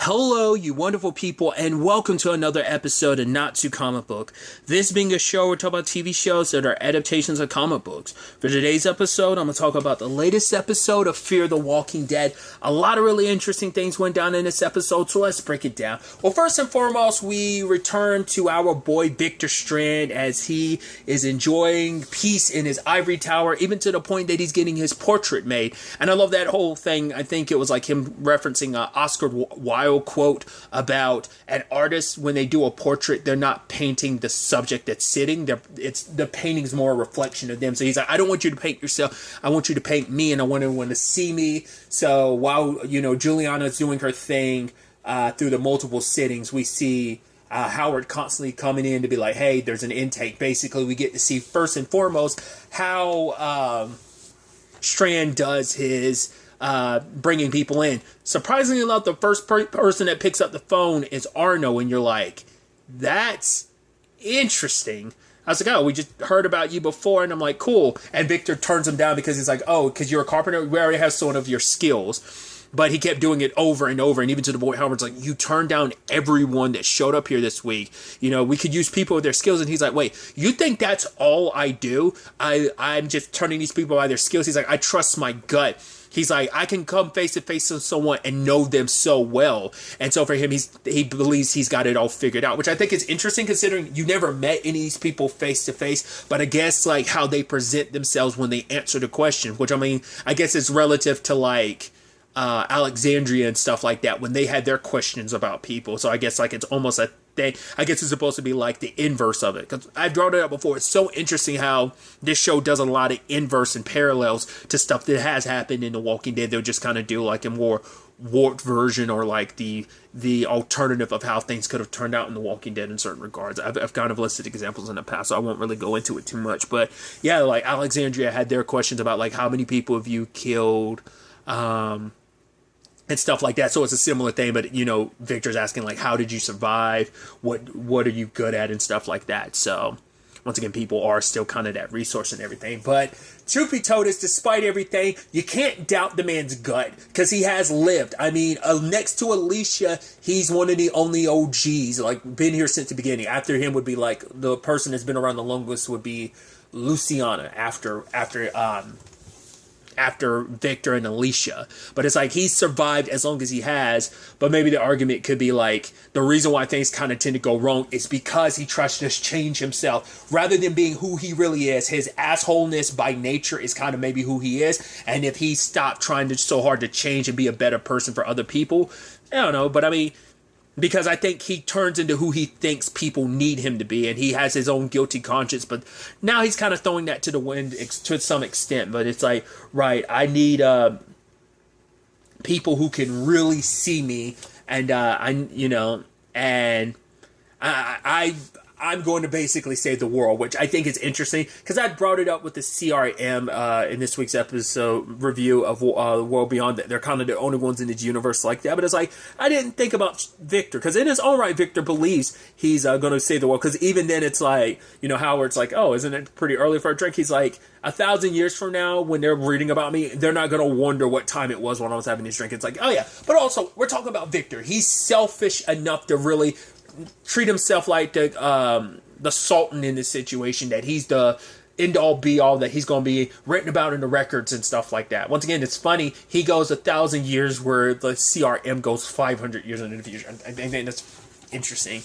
Hello, you wonderful people, and welcome to another episode of Not Too Comic Book. This being a show, we're talking about TV shows that are adaptations of comic books. For today's episode, I'm going to talk about the latest episode of Fear the Walking Dead. A lot of really interesting things went down in this episode, so let's break it down. Well, first and foremost, we return to our boy Victor Strand as he is enjoying peace in his ivory tower, even to the point that he's getting his portrait made. And I love that whole thing. I think it was like him referencing Oscar Wilde quote about an artist, when they do a portrait, they're not painting the subject that's sitting, the painting's more a reflection of them. So he's like, I don't want you to paint yourself, I want you to paint me, and I want everyone to see me. So while Juliana's doing her thing through the multiple sittings, we see Howard constantly coming in to be like, hey, there's an intake. Basically, we get to see first and foremost how Strand does his bringing people in. Surprisingly enough, the first person that picks up the phone is Arno, and you're like, that's interesting. I was like, oh, we just heard about you before, and I'm like, cool. And Victor turns him down because he's like, oh, because you're a carpenter, we already have sort of your skills. But he kept doing it over and over, and even to the point Howard's like, you turned down everyone that showed up here this week. We could use people with their skills. And he's like, wait, you think that's all I do? I'm just turning these people by their skills. He's like, I trust my gut. He's like, I can come face to face with someone and know them so well. And so for him, he believes he's got it all figured out, which I think is interesting considering you never met any of these people face to face. But I guess like how they present themselves when they answer the question, which I mean, I guess it's relative to like Alexandria and stuff like that when they had their questions about people. So I guess like it's almost a thing. I guess it's supposed to be like the inverse of it, because I've drawn it up before. It's so interesting how this show does a lot of inverse and parallels to stuff that has happened in The Walking Dead. They'll just kind of do like a more warped version, or like the alternative of how things could have turned out in The Walking Dead in certain regards. I've kind of listed examples in the past, so I won't really go into it too much. But yeah, like Alexandria had their questions about like how many people have you killed, and stuff like that. So it's a similar thing, but Victor's asking like, how did you survive? What are you good at and stuff like that. So once again, people are still kind of that resource and everything. But truth be told, is despite everything, you can't doubt the man's gut because he has lived. I mean, next to Alicia, he's one of the only OGs, like been here since the beginning. After him would be like the person that's been around the longest would be Luciana after Victor and Alicia. But it's like he's survived as long as he has. But maybe the argument could be like the reason why things kind of tend to go wrong is because he tries to just change himself rather than being who he really is. His assholeness by nature is kind of maybe who he is. And if he stopped trying to so hard to change and be a better person for other people, I don't know. But I mean, because I think he turns into who he thinks people need him to be, and he has his own guilty conscience, but now he's kind of throwing that to the wind to some extent. But it's like, right, I need people who can really see me, and I'm going to basically save the world, which I think is interesting because I brought it up with the CRM in this week's episode review of World Beyond, that they're kind of the only ones in this universe like that. But it's like, I didn't think about Victor, because in his own right, Victor believes he's going to save the world, because even then it's like, Howard's like, oh, isn't it pretty early for a drink? He's like, 1,000 years from now, when they're reading about me, they're not going to wonder what time it was when I was having this drink. It's like, oh yeah. But also, we're talking about Victor. He's selfish enough to really treat himself like the Sultan in this situation, that he's the end-all be-all, that he's going to be written about in the records and stuff like that. Once again, it's funny. He goes 1,000 years where the CRM goes 500 years into the future. I think that's interesting.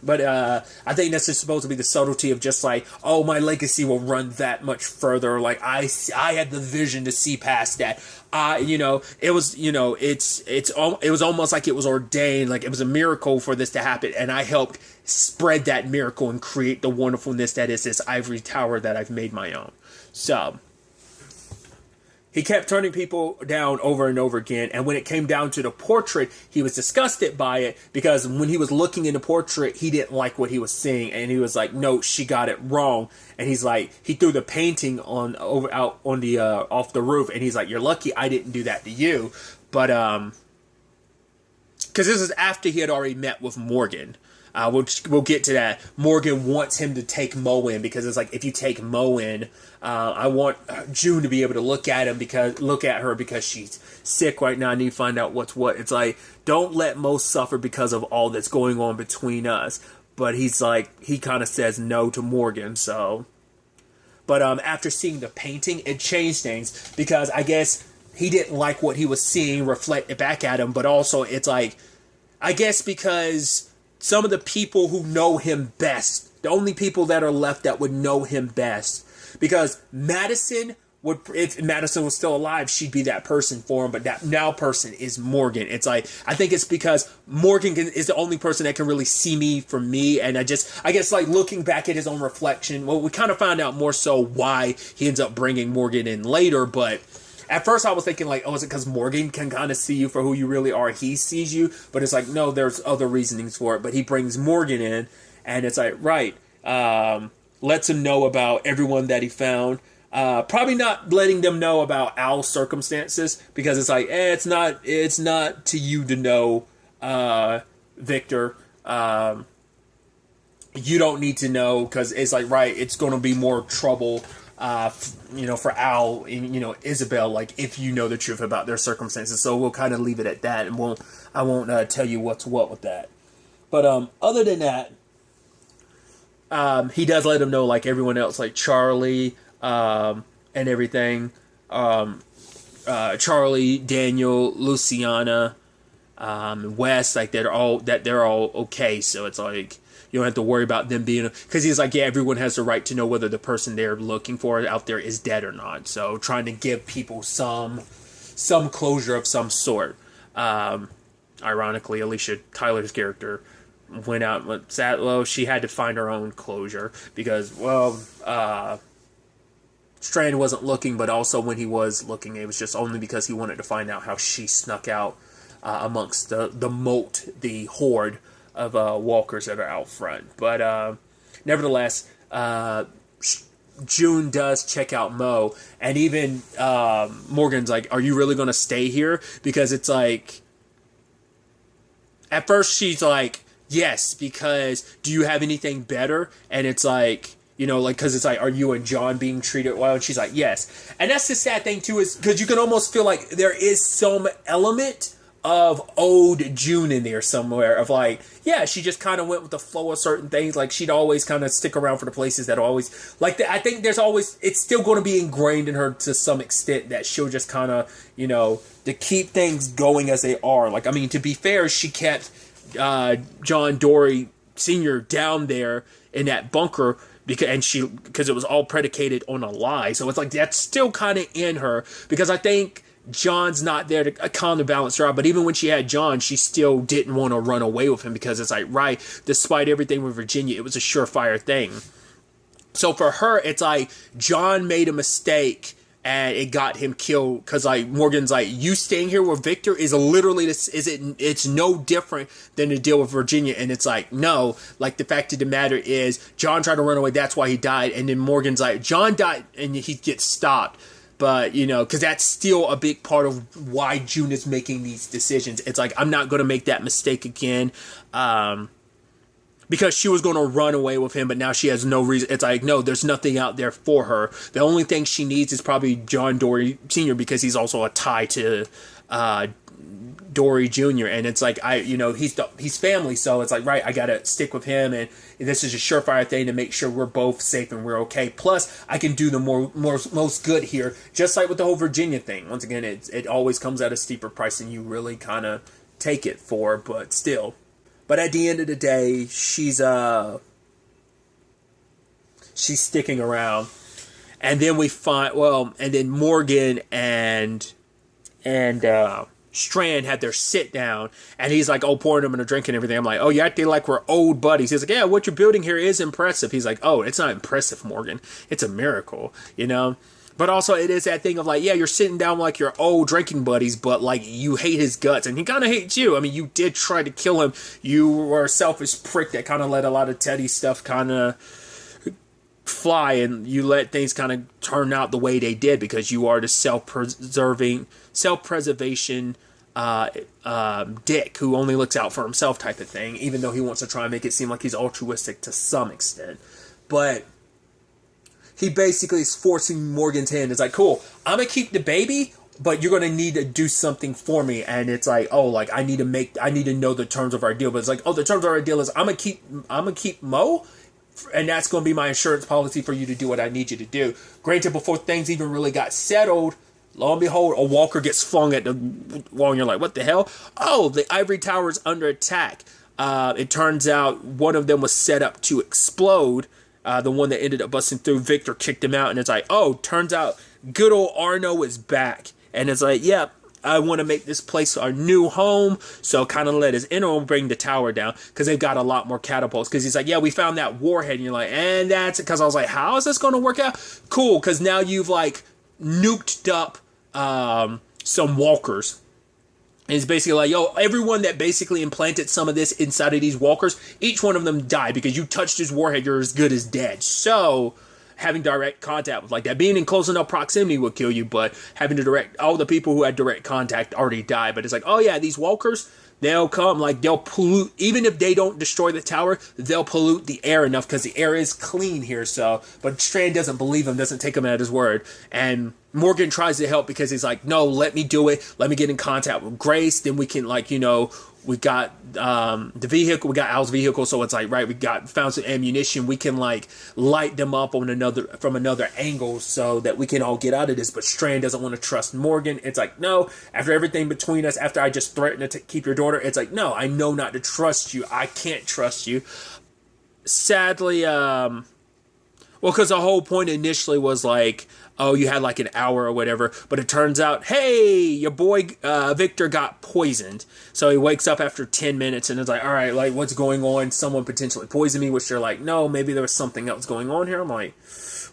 But I think that's just supposed to be the subtlety of just like, oh, my legacy will run that much further. Like I had the vision to see past that. It was almost like it was ordained, like it was a miracle for this to happen, and I helped spread that miracle and create the wonderfulness that is this ivory tower that I've made my own. So he kept turning people down over and over again. And when it came down to the portrait, he was disgusted by it, because when he was looking in the portrait, he didn't like what he was seeing. And he was like, no, she got it wrong. And he's like, he threw the painting out on the off the roof. And he's like, you're lucky I didn't do that to you. But because this is after he had already met with Morgan. We'll get to that. Morgan wants him to take Mo in because it's like, if you take Mo in, I want June to be able to look at her because she's sick right now. I need to find out what's what. It's like, don't let Mo suffer because of all that's going on between us. But he's like, he kind of says no to Morgan. So, but after seeing the painting, it changed things because I guess he didn't like what he was seeing reflected back at him. But also, it's like, I guess because some of the people who know him best, the only people that are left that would know him best, because Madison would, if Madison was still alive, she'd be that person for him, but that now person is Morgan. It's like, I think it's because Morgan is the only person that can really see me for me, and I guess like looking back at his own reflection, well, we kind of found out more so why he ends up bringing Morgan in later, but at first I was thinking like, oh, is it because Morgan can kind of see you for who you really are? He sees you, but it's like, no, there's other reasonings for it. But he brings Morgan in, and it's like, right, lets him know about everyone that he found. Probably not letting them know about Al's circumstances, because it's like, it's not to you to know, Victor. You don't need to know, because it's like, right, it's going to be more trouble, for Al and, Isabel, like, if you know the truth about their circumstances. So we'll kind of leave it at that, and I won't tell you what's what with that. But other than that, he does let him know, like everyone else, like Charlie, and everything. Charlie, Daniel, Luciana, Wes, like they're all okay. So it's like, you don't have to worry about them being, because he's like, yeah, everyone has the right to know whether the person they're looking for out there is dead or not. So trying to give people some closure of some sort. Ironically, Alicia Tyler's character went out with Satlow. She had to find her own closure because, Strand wasn't looking, but also when he was looking, it was just only because he wanted to find out how she snuck out amongst the moat, the horde of walkers that are out front. But nevertheless, June does check out Mo, and even Morgan's like, are you really going to stay here? Because it's like, at first she's like, yes, because do you have anything better? And it's like, because it's like, are you and John being treated well? And she's like, yes. And that's the sad thing too, is because you can almost feel like there is some element of old June in there somewhere, of like, yeah, she just kind of went with the flow of certain things. Like, she'd always kind of stick around for the places that always, like, I think there's always, it's still going to be ingrained in her to some extent that she'll just kind of, to keep things going as they are. Like, I mean, to be fair, she kept John Dory Sr. down there in that bunker because it was all predicated on a lie. So it's like, that's still kind of in her, because I think John's not there to counterbalance her out. But even when she had John, she still didn't want to run away with him, because it's like, right, despite everything with Virginia, it was a surefire thing. So for her, it's like, John made a mistake and it got him killed, because like Morgan's like, you staying here with Victor is literally this, it's no different than the deal with Virginia. And it's like, no, like, the fact of the matter is John tried to run away, that's why he died. And then Morgan's like, John died and he gets stopped. But, because that's still a big part of why June is making these decisions. It's like, I'm not going to make that mistake again. Because she was going to run away with him, but now she has no reason. It's like, no, there's nothing out there for her. The only thing she needs is probably John Dory Sr., because he's also a tie to Dory Jr. And it's like, he's family, so it's like, right, I got to stick with him, and this is a surefire thing to make sure we're both safe and we're okay. Plus, I can do the most good here, just like with the whole Virginia thing. Once again, it always comes at a steeper price than you really kind of take it for, but still. But at the end of the day, she's sticking around. And then we find, and then Morgan and Strand had their sit down, and he's like, pouring them in a drink and everything. I'm like, you acting like we're old buddies. He's like, yeah, what you're building here is impressive. He's like, it's not impressive, Morgan. It's a miracle, But also, it is that thing of like, yeah, you're sitting down like your old drinking buddies, but like, you hate his guts, and he kind of hates you. I mean, you did try to kill him. You were a selfish prick that kind of let a lot of Teddy stuff kind of fly, and you let things kind of turn out the way they did because you are the self-preservation dick who only looks out for himself type of thing, even though he wants to try and make it seem like he's altruistic to some extent. But he basically is forcing Morgan's hand. It's like, cool, I'm going to keep the baby, but you're going to need to do something for me. And it's like, oh, like, I need to know the terms of our deal. But it's like, oh, the terms of our deal is I'm going to keep Mo, and that's going to be my insurance policy for you to do what I need you to do. Granted, before things even really got settled, lo and behold, a walker gets flung at the wall, and you're like, what the hell? Oh, the ivory tower is under attack. It turns out one of them was set up to explode. The one that ended up busting through, Victor kicked him out, and it's like, oh, turns out good old Arno is back. And it's like, yep, I want to make this place our new home, so kind of let his interim bring the tower down, because they've got a lot more catapults. Because he's like, yeah, we found that warhead, and you're like, and that's it. Because I was like, how is this going to work out? Cool, because now you've, like, nuked up some walkers. And it's basically like, yo, everyone that basically implanted some of this inside of these walkers, each one of them died because you touched his warhead, you're as good as dead. So having direct contact with like that, being in close enough proximity would kill you, but having to direct, all the people who had direct contact already died. But it's like, oh yeah, these walkers, they'll come, like they'll pollute, even if they don't destroy the tower, they'll pollute the air enough because the air is clean here. So, but Strand doesn't believe him, doesn't take him at his word. And Morgan tries to help because he's like, no, let me do it. Let me get in contact with Grace. Then we can, like, you know, we got the vehicle, we got Al's vehicle. So it's like, right, we found some ammunition. We can like light them up on from another angle so that we can all get out of this. But Strand doesn't want to trust Morgan. It's like, no, after everything between us, after I just threatened to keep your daughter, it's like, no, I know not to trust you. I can't trust you. Sadly, well, because the whole point initially was like, oh, you had like an hour or whatever, but it turns out, hey, your boy Victor got poisoned. So he wakes up after 10 minutes and is like, all right, like, what's going on? Someone potentially poisoned me, which they're like, no, maybe there was something else going on here. I'm like,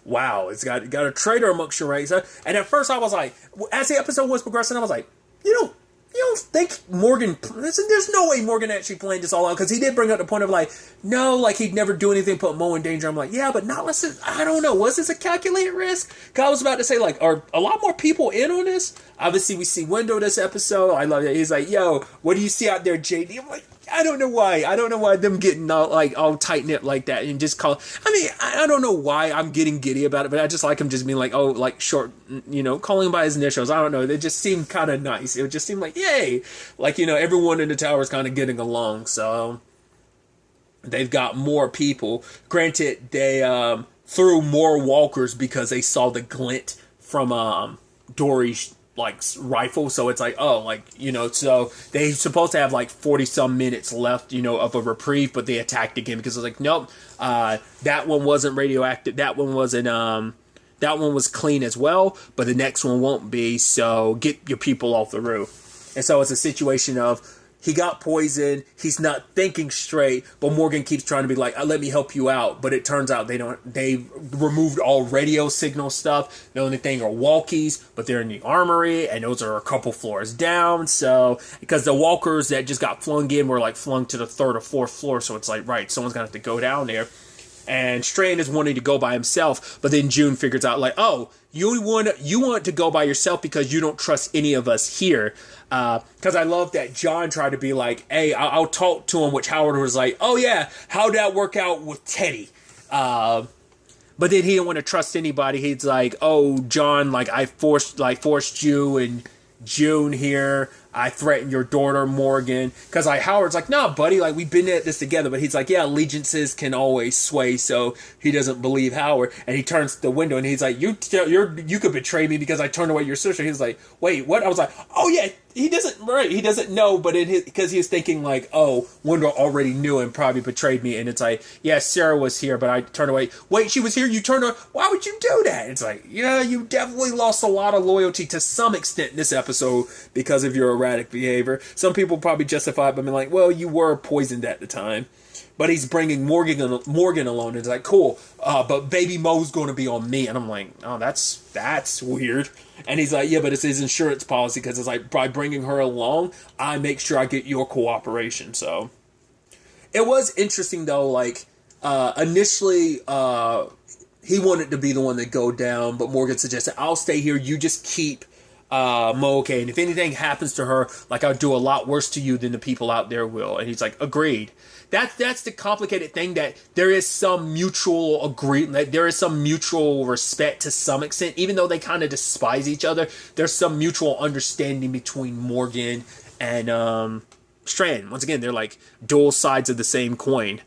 wow, it's got a traitor amongst your ranks. And at first I was like, as the episode was progressing, I was like, you don't think Morgan, there's no way Morgan actually planned this all out, because he did bring up the point of like, no, like he'd never do anything put Mo in danger. I'm like, yeah, but not listen, I don't know, was this a calculated risk? Because I was about to say, like, are a lot more people in on this? Obviously we see Window this episode, I love it. He's like, yo, what do you see out there, JD? I'm like, I don't know why them getting all tight-knit like that and just call, I mean, I don't know why I'm getting giddy about it, but I just like him just being like, oh, like short, you know, calling him by his initials. I don't know, they just seem kind of nice. It would just seem like, yay, like, you know, everyone in the tower is kind of getting along. So they've got more people. Granted, they threw more walkers because they saw the glint from Dory's like rifle, so it's like, oh, like, you know, so they supposed to have like 40 some minutes left, you know, of a reprieve, but they attacked again because it's like, nope, that one wasn't radioactive, that one wasn't, that one was clean as well, but the next one won't be, so get your people off the roof. And so it's a situation of, he got poisoned, he's not thinking straight, but Morgan keeps trying to be like, let me help you out. But it turns out they removed all radio signal stuff. The only thing are walkies, but they're in the armory, and those are a couple floors down. So, because the walkers that just got flung in were like flung to the 3rd or 4th floor. So it's like, right, someone's gonna have to go down there. And Strand is wanting to go by himself, but then June figures out like, oh, you want to go by yourself because you don't trust any of us here. Because I love that John tried to be like, hey, I'll talk to him, which Howard was like, oh yeah, how'd that work out with Teddy? But then he didn't want to trust anybody. He's like, oh, John, like I forced you and June here. I threatened your daughter, Morgan. Because like Howard's like, nah, buddy, like we've been at this together. But he's like, yeah, allegiances can always sway. So he doesn't believe Howard. And he turns to the window and he's like, you could betray me because I turned away your sister. He's like, wait, what? I was like, oh yeah, he doesn't know. But because he was thinking like, oh, Wendell already knew and probably betrayed me. And it's like, yeah, Sarah was here, but I turned away. Wait, she was here. You turned away. Why would you do that? It's like, yeah, you definitely lost a lot of loyalty to some extent in this episode because of your erratic behavior. Some people probably justify it by being like, well, you were poisoned at the time. But he's bringing Morgan alone. It's like, cool, but baby Mo's going to be on me. And I'm like, oh, that's weird. And he's like, yeah, but it's his insurance policy because it's like, by bringing her along, I make sure I get your cooperation. So it was interesting though. Like initially, he wanted to be the one to go down, but Morgan suggested, I'll stay here. You just keep Mo, okay, and if anything happens to her, like, I'll do a lot worse to you than the people out there will. And he's like, agreed. That's the complicated thing, that there is some mutual agreement, there is some mutual respect to some extent, even though they kind of despise each other. There's some mutual understanding between Morgan and Strand. Once again, they're like dual sides of the same coin.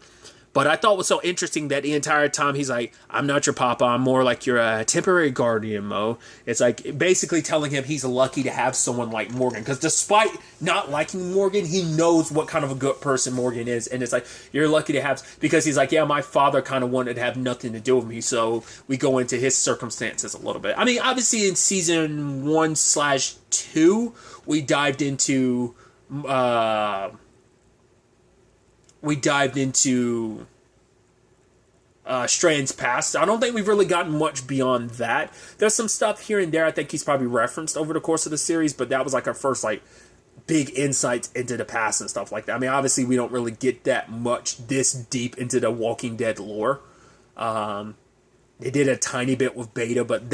But I thought it was so interesting that the entire time he's like, I'm not your papa, I'm more like your temporary guardian, Mo. It's like basically telling him he's lucky to have someone like Morgan. Because despite not liking Morgan, he knows what kind of a good person Morgan is. And it's like, you're lucky to have, because he's like, yeah, my father kind of wanted to have nothing to do with me. So we go into his circumstances a little bit. I mean, obviously in season 1/2, we dived into... Strand's past. I don't think we've really gotten much beyond that. There's some stuff here and there I think he's probably referenced over the course of the series, but that was like our first like big insights into the past and stuff like that. I mean, obviously we don't really get that much this deep into the Walking Dead lore. They did a tiny bit with Beta, but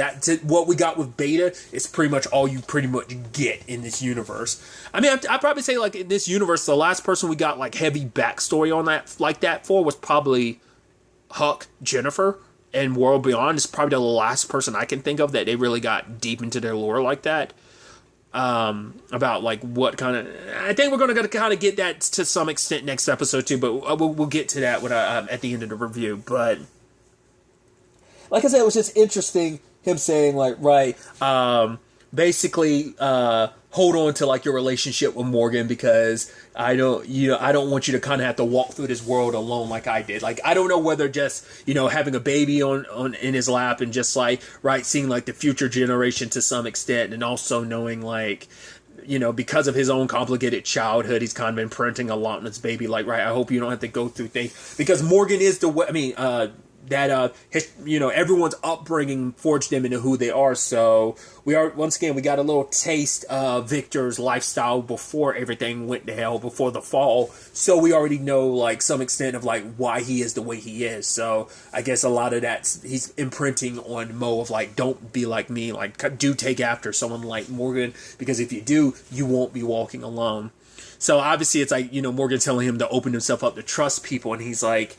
what we got with Beta is pretty much all you pretty much get in this universe. I mean, I'd probably say like in this universe, the last person we got like heavy backstory on that like that for was probably Huck Jennifer, and World Beyond is probably the last person I can think of that they really got deep into their lore like that. About like what kind of... I think we're going to kind of get that to some extent next episode too, but we'll get to that when at the end of the review. But like I said, it was just interesting him saying like, right, basically, hold on to like your relationship with Morgan, because I don't want you to kind of have to walk through this world alone like I did. Like, I don't know whether just, having a baby on in his lap and just like, right, seeing like the future generation to some extent, and also knowing like, because of his own complicated childhood, he's kind of imprinting a lot on his baby. Like, right, I hope you don't have to go through things, because Morgan is the way, everyone's upbringing forged them into who they are. So we got a little taste of Victor's lifestyle before everything went to hell, before the fall. So we already know like some extent of like why he is the way he is. So I guess a lot of that he's imprinting on Mo of like, don't be like me, like do take after someone like Morgan, because if you do, you won't be walking alone. So obviously it's like, Morgan telling him to open himself up to trust people, and he's like,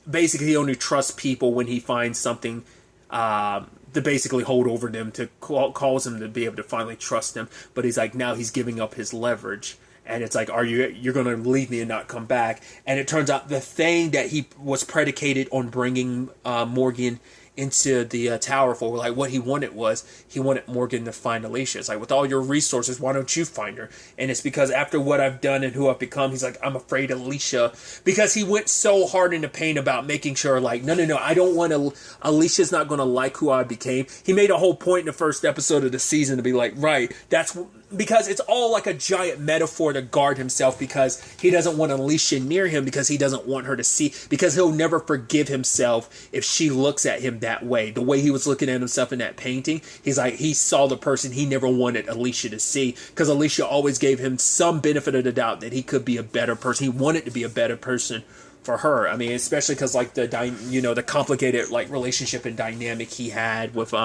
basically he only trusts people when he finds something to basically hold over them, to cause him to be able to finally trust them. But he's like, now he's giving up his leverage, and it's like, you're going to leave me and not come back? And it turns out the thing that he was predicated on bringing Morgan into the tower for, like what he wanted Morgan to find Alicia. It's like, with all your resources, why don't you find her? And it's because after what I've done and who I've become, he's like, I'm afraid Alicia, because he went so hard into pain about making sure like, no, I don't want to, Alicia's not going to like who I became. He made a whole point in the first episode of the season to be like, right, that's because it's all like a giant metaphor to guard himself, because he doesn't want Alicia near him, because he doesn't want her to see, because he'll never forgive himself if she looks at him that way. The way he was looking at himself in that painting, he's like, he saw the person he never wanted Alicia to see, because Alicia always gave him some benefit of the doubt that he could be a better person. He wanted to be a better person for her. I mean, especially because like the complicated like relationship and dynamic he had with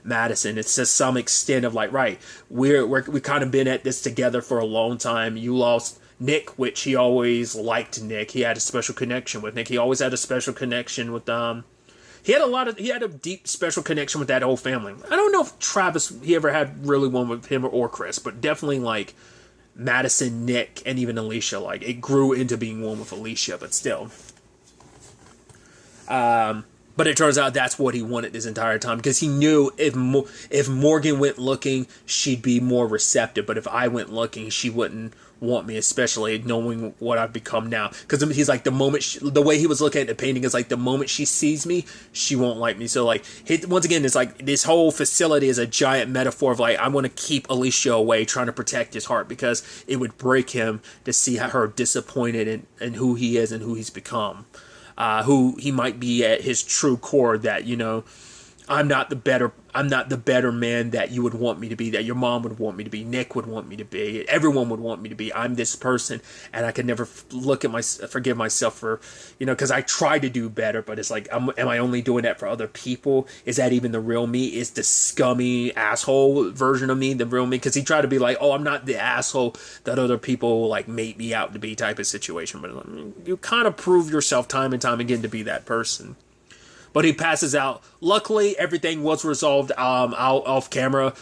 Madison. It's to some extent of like, right, we've kind of been at this together for a long time. You lost Nick, which he always liked Nick. He had a special connection with Nick. He always had a special connection with he had a deep special connection with that whole family. I don't know if Travis, he ever had really one with him or Chris, but definitely like Madison, Nick, and even Alicia. Like, it grew into being one with Alicia, but still. But it turns out that's what he wanted this entire time, because he knew if Morgan went looking, she'd be more receptive. But if I went looking, she wouldn't want me, especially knowing what I've become now. Because he's like, the way he was looking at the painting is like, the moment she sees me, she won't like me. So like, once again, it's like this whole facility is a giant metaphor of like, I want to keep Alicia away, trying to protect his heart, because it would break him to see her disappointed in who he is and who he's become. Who he might be at his true core, that, I'm not the better man that you would want me to be, that your mom would want me to be, Nick would want me to be, everyone would want me to be. I'm this person, and I could never forgive myself for, because I try to do better, but it's like, am I only doing that for other people? Is that even the real me? Is the scummy asshole version of me the real me? Because he tried to be like, oh, I'm not the asshole that other people like made me out to be type of situation, but you kind of prove yourself time and time again to be that person. But he passes out. Luckily, everything was resolved out off camera.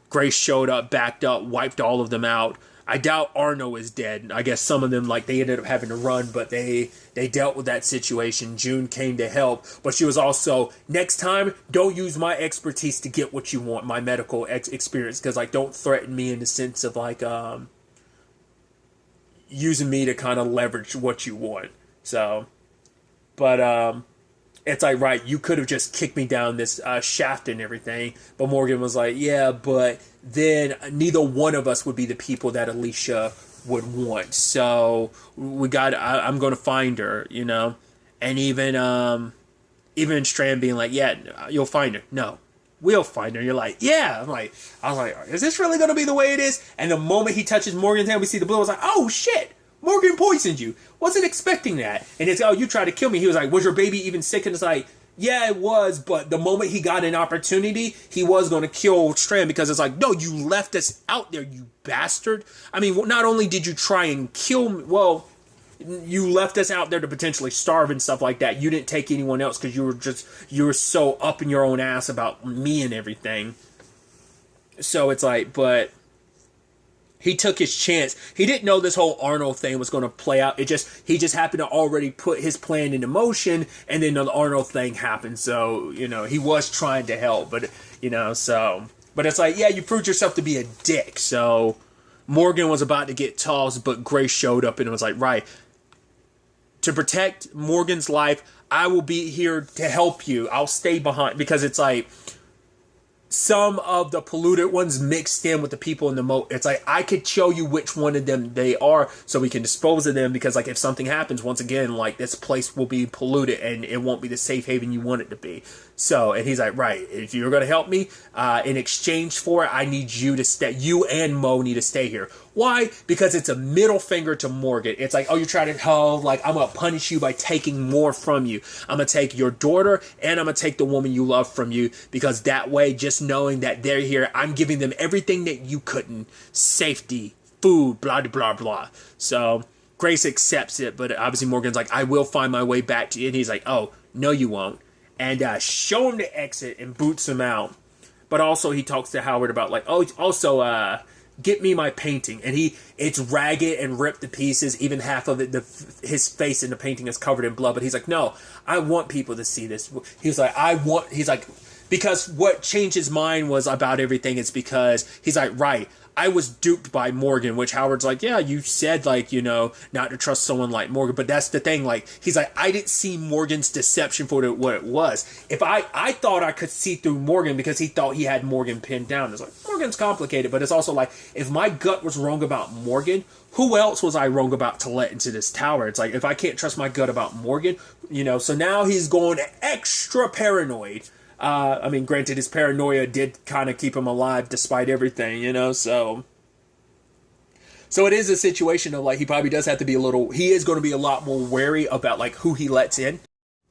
Grace showed up, backed up, wiped all of them out. I doubt Arno is dead. I guess some of them, like, they ended up having to run, but they dealt with that situation. June came to help, but she was also, next time, don't use my expertise to get what you want, my medical experience, because, like, don't threaten me in the sense of, like, using me to kind of leverage what you want. So, but, it's like, right, you could have just kicked me down this shaft and everything. But Morgan was like, yeah, but then neither one of us would be the people that Alicia would want. So I'm going to find her, And even Strand being like, yeah, you'll find her. No, we'll find her. You're like, yeah. I was like, is this really going to be the way it is? And the moment he touches Morgan's hand, we see the blue. I was like, oh, shit. Morgan poisoned you. Wasn't expecting that. And it's, oh, you tried to kill me. He was like, was your baby even sick? And it's like, yeah, it was. But the moment he got an opportunity, he was going to kill Strand because it's like, no, you left us out there, you bastard. I mean, not only did you try and kill me, well, you left us out there to potentially starve and stuff like that. You didn't take anyone else because you were so up in your own ass about me and everything. So it's like, but he took his chance. He didn't know this whole Arnold thing was going to play out. He just happened to already put his plan into motion, and then the Arnold thing happened. So, he was trying to help, but, but it's like, yeah, you proved yourself to be a dick. So Morgan was about to get tossed, but Grace showed up and was like, right, to protect Morgan's life, I will be here to help you. I'll stay behind, because it's like, some of the polluted ones mixed in with the people in the moat. It's like, I could show you which one of them they are so we can dispose of them, because like if something happens, once again, like this place will be polluted and it won't be the safe haven you want it to be. So, and he's like, right, if you're going to help me, in exchange for it, I need you to stay. You and Mo need to stay here. Why? Because it's a middle finger to Morgan. It's like, oh, you're trying to, I'm going to punish you by taking more from you. I'm going to take your daughter and I'm going to take the woman you love from you, because that way, just knowing that they're here, I'm giving them everything that you couldn't. Safety, food, blah, blah, blah. So Grace accepts it, but obviously Morgan's like, I will find my way back to you. And he's like, oh, no, you won't. And show him the exit and boots him out. But also he talks to Howard about like, oh, also get me my painting. And it's ragged and ripped to pieces. Even half of it, his face in the painting is covered in blood. But he's like, no, I want people to see this. He's like, because what changed his mind was about everything. It's because he's like, right, I was duped by Morgan, which Howard's like, yeah, you said, like, not to trust someone like Morgan. But that's the thing. Like, he's like, I didn't see Morgan's deception for what it was. If I thought I could see through Morgan because he thought he had Morgan pinned down. It's like, Morgan's complicated. But it's also like, if my gut was wrong about Morgan, who else was I wrong about to let into this tower? It's like, if I can't trust my gut about Morgan, so now he's going extra paranoid. Granted, his paranoia did kind of keep him alive despite everything, so it is a situation of, like, he probably does have to be he is going to be a lot more wary about, like, who he lets in.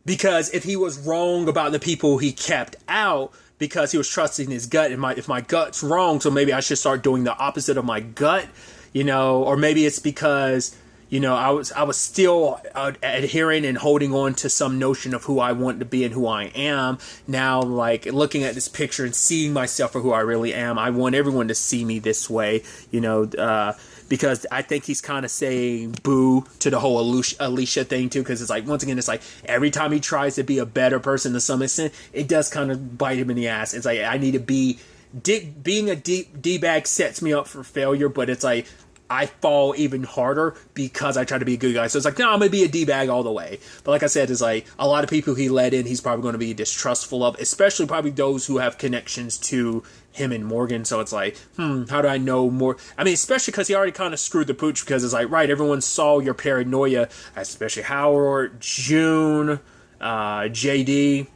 Because if he was wrong about the people he kept out because he was trusting his gut, and if my gut's wrong, so maybe I should start doing the opposite of my gut, or maybe it's because I was still adhering and holding on to some notion of who I want to be and who I am. Now, like, looking at this picture and seeing myself for who I really am, I want everyone to see me this way, because I think he's kind of saying boo to the whole Alicia thing too, because it's like, once again, it's like every time he tries to be a better person to some extent, it does kind of bite him in the ass. It's like, I need to being a D-bag sets me up for failure, but it's like, I fall even harder because I try to be a good guy. So it's like, no, I'm going to be a D-bag all the way. But like I said, it's like a lot of people he let in, he's probably going to be distrustful of, especially probably those who have connections to him and Morgan. So it's like, how do I know more? I mean, especially because he already kind of screwed the pooch, because it's like, right, everyone saw your paranoia, especially Howard, June, JD.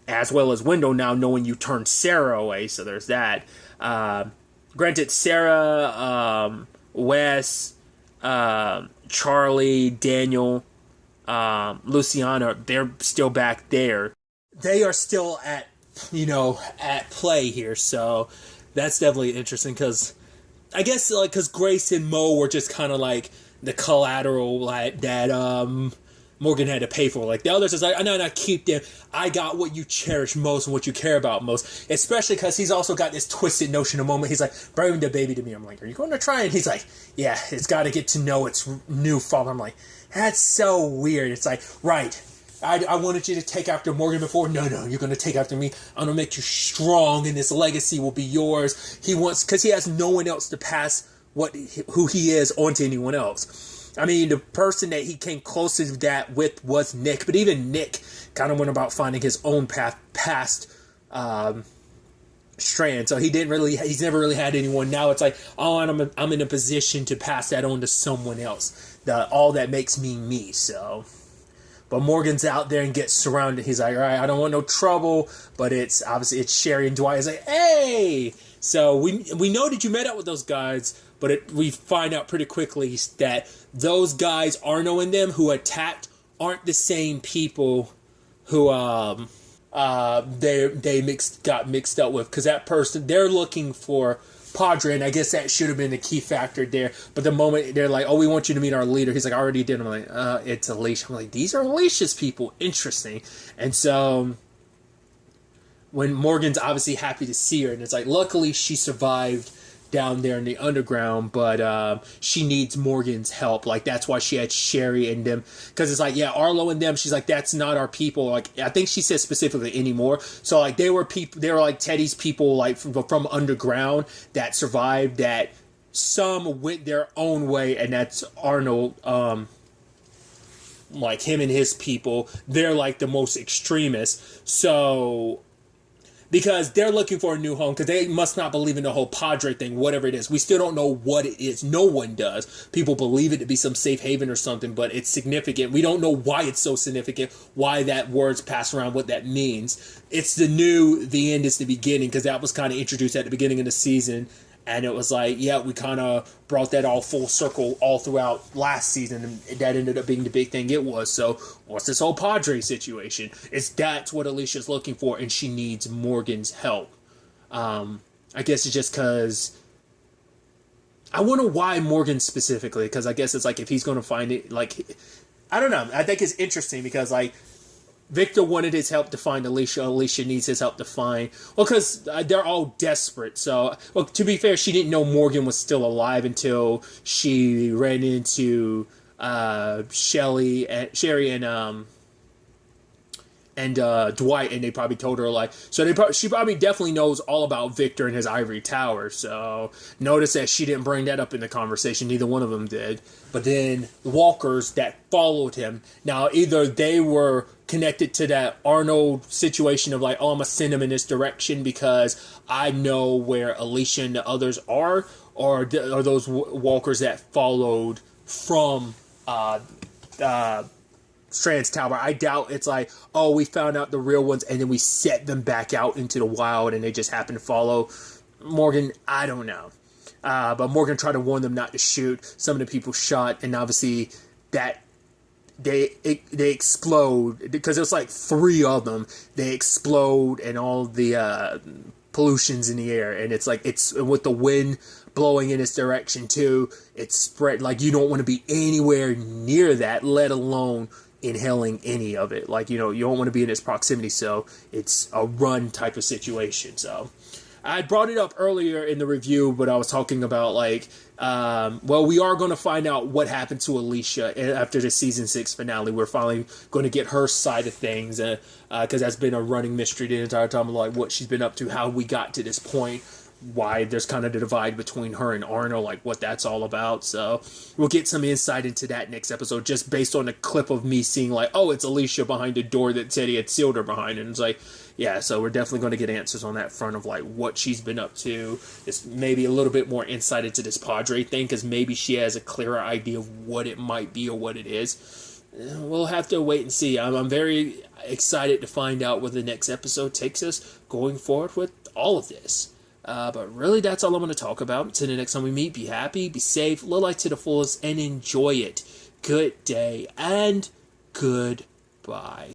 as well as Wendell now knowing you turned Sarah away. So there's that. Granted, Sarah, Wes, Charlie, Daniel, Luciana, they're still back there. They are still at play here. So that's definitely interesting because I guess because Grace and Mo were just kind of like the collateral that Morgan had to pay for. Like the others is like, no, keep them. I got what you cherish most and what you care about most. Especially because he's also got this twisted notion of moment. He's like, bring the baby to me. I'm like, are you going to try? And he's like, yeah, it's got to get to know its new father. I'm like, that's so weird. It's like, right. I wanted you to take after Morgan before. No, you're going to take after me. I'm going to make you strong, and this legacy will be yours. Because he has no one else to pass who he is on to anyone else. I mean, the person that he came closest to that with was Nick, but even Nick kind of went about finding his own path past Strand. So he's never really had anyone. Now it's like, oh, and I'm in a position to pass that on to someone else. All that makes me me. So. But Morgan's out there and gets surrounded. He's like, all right, I don't want no trouble. But it's Sherry and Dwight. He's like, hey! So we know that you met up with those guys, but we find out pretty quickly that those guys, Arno and them, who attacked, aren't the same people who they got mixed up with. Because that person, they're looking for Padre, and I guess that should have been the key factor there. But the moment they're like, oh, we want you to meet our leader, he's like, I already did. I'm like, it's Alicia. I'm like, these are Alicia's people. Interesting. And so when Morgan's obviously happy to see her, and it's like, luckily she survived down there in the underground, but she needs Morgan's help. Like, that's why she had Sherry and them, because it's like, yeah, Arlo and them, she's like, that's not our people. Like, I think she said specifically anymore. So like, they were like Teddy's people, like from underground that survived, that some went their own way, and that's Arnold, like him and his people, they're like the most extremists. So because they're looking for a new home, because they must not believe in the whole Padre thing, whatever it is. We still don't know what it is. No one does. People believe it to be some safe haven or something, but it's significant. We don't know why it's so significant, why that word's passed around, what that means. It's the end is the beginning, because that was kind of introduced at the beginning of the season. And it was like, yeah, we kind of brought that all full circle all throughout last season, and that ended up being the big thing it was. So what's this whole Padre situation? That's what Alicia's looking for, and she needs Morgan's help. I guess it's just because I wonder why Morgan specifically, because I guess it's like if he's going to find it, like, I don't know. I think it's interesting because, like, Victor wanted his help to find Alicia. Alicia needs his help to find... Well, because they're all desperate. So, well, to be fair, she didn't know Morgan was still alive until she ran into Sherry and Dwight, and they probably told her, like... So she probably definitely knows all about Victor and his ivory tower. So, notice that she didn't bring that up in the conversation. Neither one of them did. But then the walkers that followed him... Now, either they were connected to that Arnold situation of like, oh, I'm going to send him in this direction because I know where Alicia and the others are, or are those walkers that followed from Strand's Tower. I doubt it's like, oh, we found out the real ones and then we set them back out into the wild and they just happen to follow Morgan. I don't know. But Morgan tried to warn them not to shoot. Some of the people shot, and obviously that they explode, because there's like 3 of them. They explode, and all the pollution's in the air, and it's like, it's with the wind blowing in its direction too, it's spread. Like, you don't want to be anywhere near that, let alone inhaling any of it. Like, you don't want to be in its proximity, so it's a run type of situation. So I brought it up earlier in the review, but I was talking about, like, well, we are going to find out what happened to Alicia after the season 6 finale. We're finally going to get her side of things, because that's been a running mystery the entire time, like what she's been up to, how we got to this point, why there's kind of the divide between her and Arno, like what that's all about. So we'll get some insight into that next episode, just based on the clip of me seeing, like, oh, it's Alicia behind the door that Teddy had sealed her behind, and it's like, yeah, so we're definitely going to get answers on that front of, like, what she's been up to. It's maybe a little bit more insight into this Padre thing, because maybe she has a clearer idea of what it might be or what it is. we'll have to wait and see. I'm very excited to find out where the next episode takes us going forward with all of this. But really, that's all I'm going to talk about. Until the next time we meet, be happy, be safe, live life to the fullest, and enjoy it. Good day, and goodbye.